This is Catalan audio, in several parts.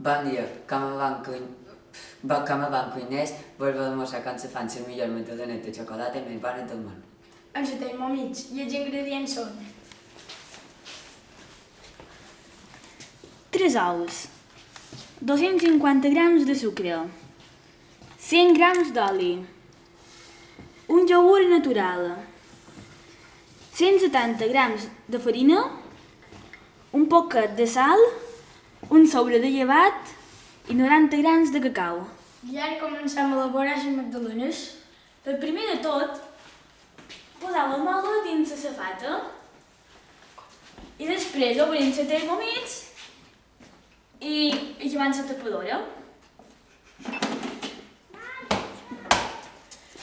Bon dia, com a bon cuiners, vos vol mostrar com se fan les millors magdalenes de xocolata més bones del món. Ens tenim amics i els ingredients són 3 ous, 250 grams de sucre, 100 grams d'oli, un iogurt natural, 170 grams de farina, un poquet de sal, un sobre de llevat i 90 grams de cacau. i ara comencem a elaborar les magdalenes. Per primer de tot, posar la mola dins la safata i després obrim la Thermomix i llevant la tapadora.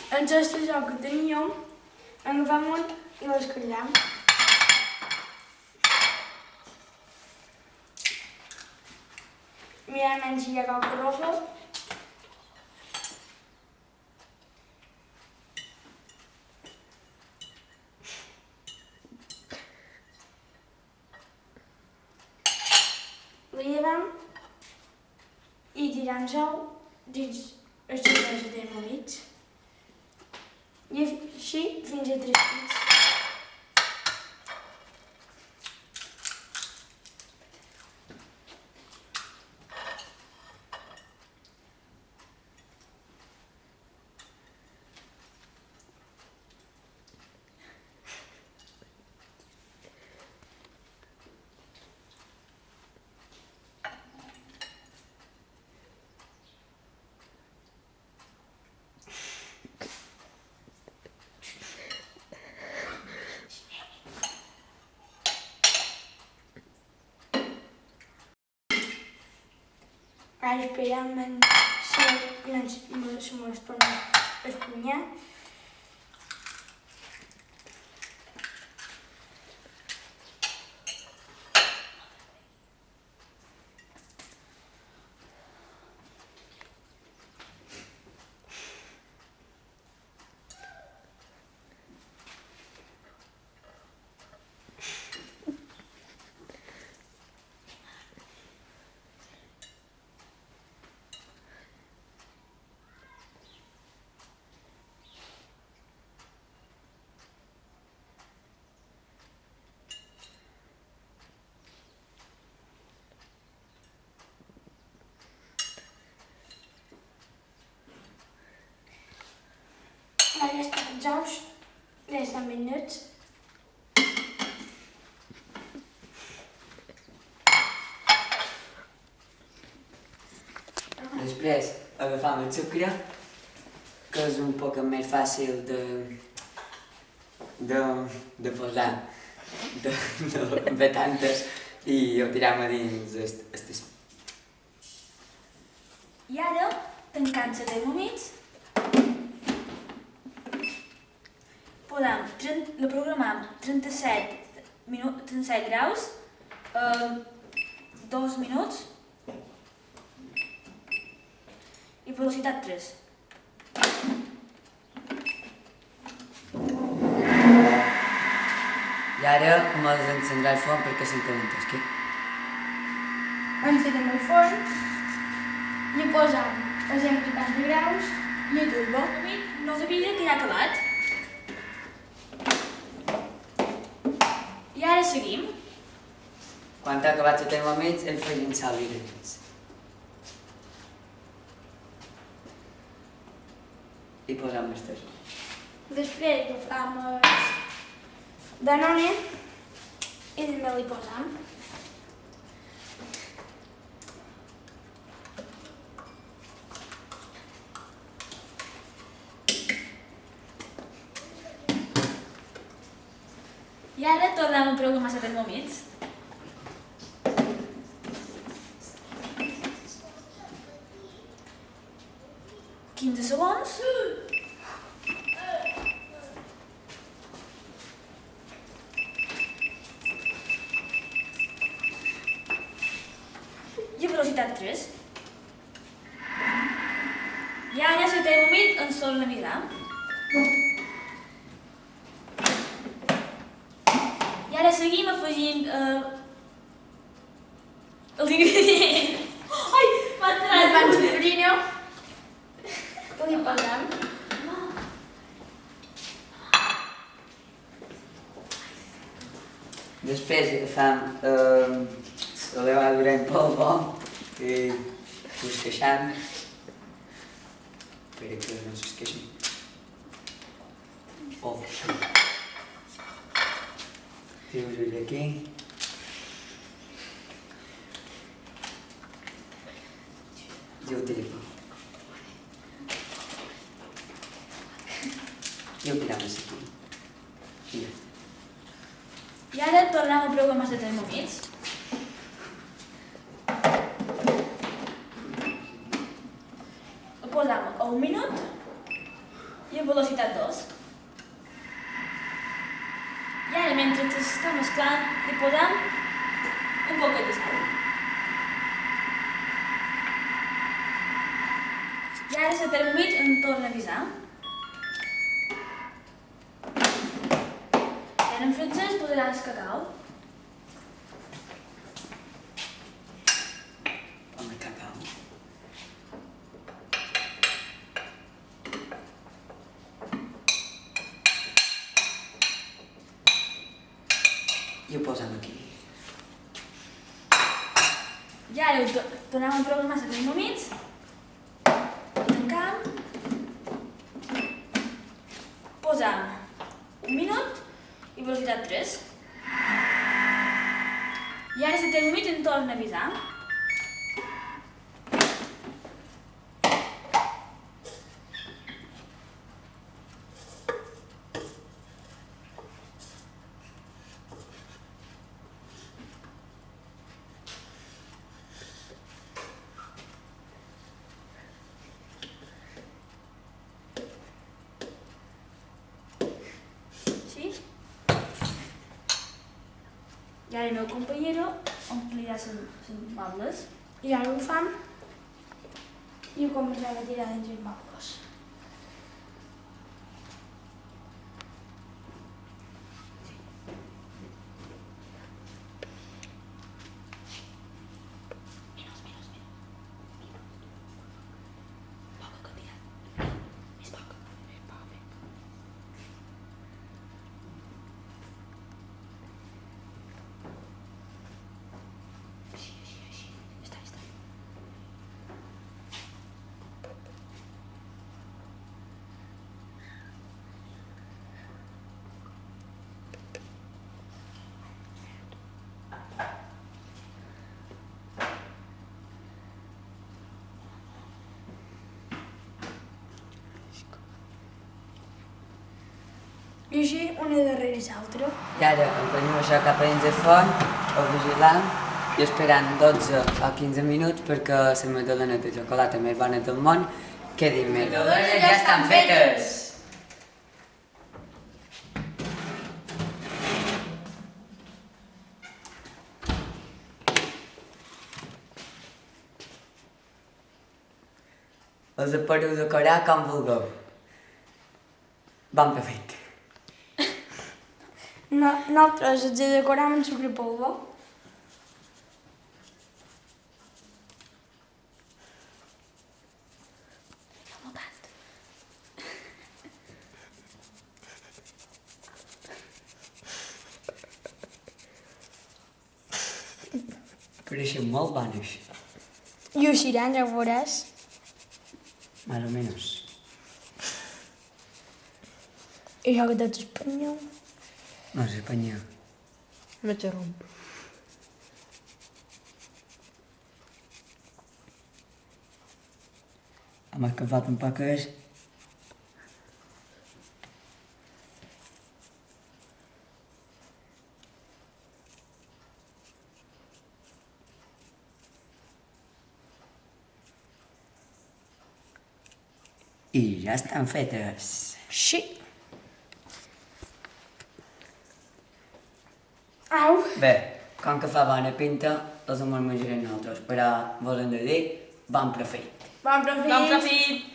En el tresor que teníem, agafem un i l'escarllam. Mirem si hi ha qualque roja. La llevem i tirem sou dins els tresors de Thermomix. I així fins a 3 dits. Ara esperem si mos torna a espunyar. Ara estan els ous, ja estan ben nets. Després agafam el sucre, que és un poc més fàcil de posar de tantes i ho tiram a dins estes. I ara, tancant la Thermomix, la programam 37 graus, 2 minuts i velocitat 3. I ara mos encendrà el forn perquè s'encalentesqui. Encetem el forn i hi posam a 180 graus i a turbo. No sabia que ja ha acabat. I ara seguim. Quan ha acabat el Thermomix, el feien sal i dins. I posam els tres. Després agafam el Danone i també li posam. I ara tornem a programar la Thermomix. 15 segons. I a velocitat 3. I ara la Thermomix ens torna a mirar. I ara seguim afegint els ingredients. Ai! Després agafam la levadura en polvo i ho esqueixam. Espera que no s'esqueixi. Oh, treus-ho d'aquí. I ho tirem. I ho tirem aquí. I ja està. I ara tornem a provar amb els termòmits. Ho posam a 1 minut i a velocitat 2. I ara, mentre s'està mesclant, li posam un poquet de sal. I ara el termòmetre em torna a avisar. I en francès posarà el cacau. Amb el cacau. I ho posem aquí. I ara tornem a programar els termòmetres. Tancam. Posam 1 minut i velocitat 3. I ara el termòmetre em torna a avisar. Sí? I ara el meu companyero omplirà les mobles. I ara ho fam i ho comencem a tirar dins els mobles. I així, una darrere l'altra. I ara empenyem això cap a dins el forn, ho vigilam i esperant 12 o 15 minuts perquè les magdalenes de xocolata més bones del món quedin més. Les magdalenes ja estan fetes! Els podeu decorar com vulgueu. Bon proveït. Nosaltres els decorem amb sucre polvo. No tant. Pareixen molt bones. I ho xiran, ja ho veuràs. Más o menos. I això que tot espanyol. No sé, penya. Me romp. Hem escalfat un poques. I ja estan fetes. Sí. Au. Bé, com que fa bona pinta, els en menjarem nosaltres, però volen de dir bon profit. Bon profit. Bon profit!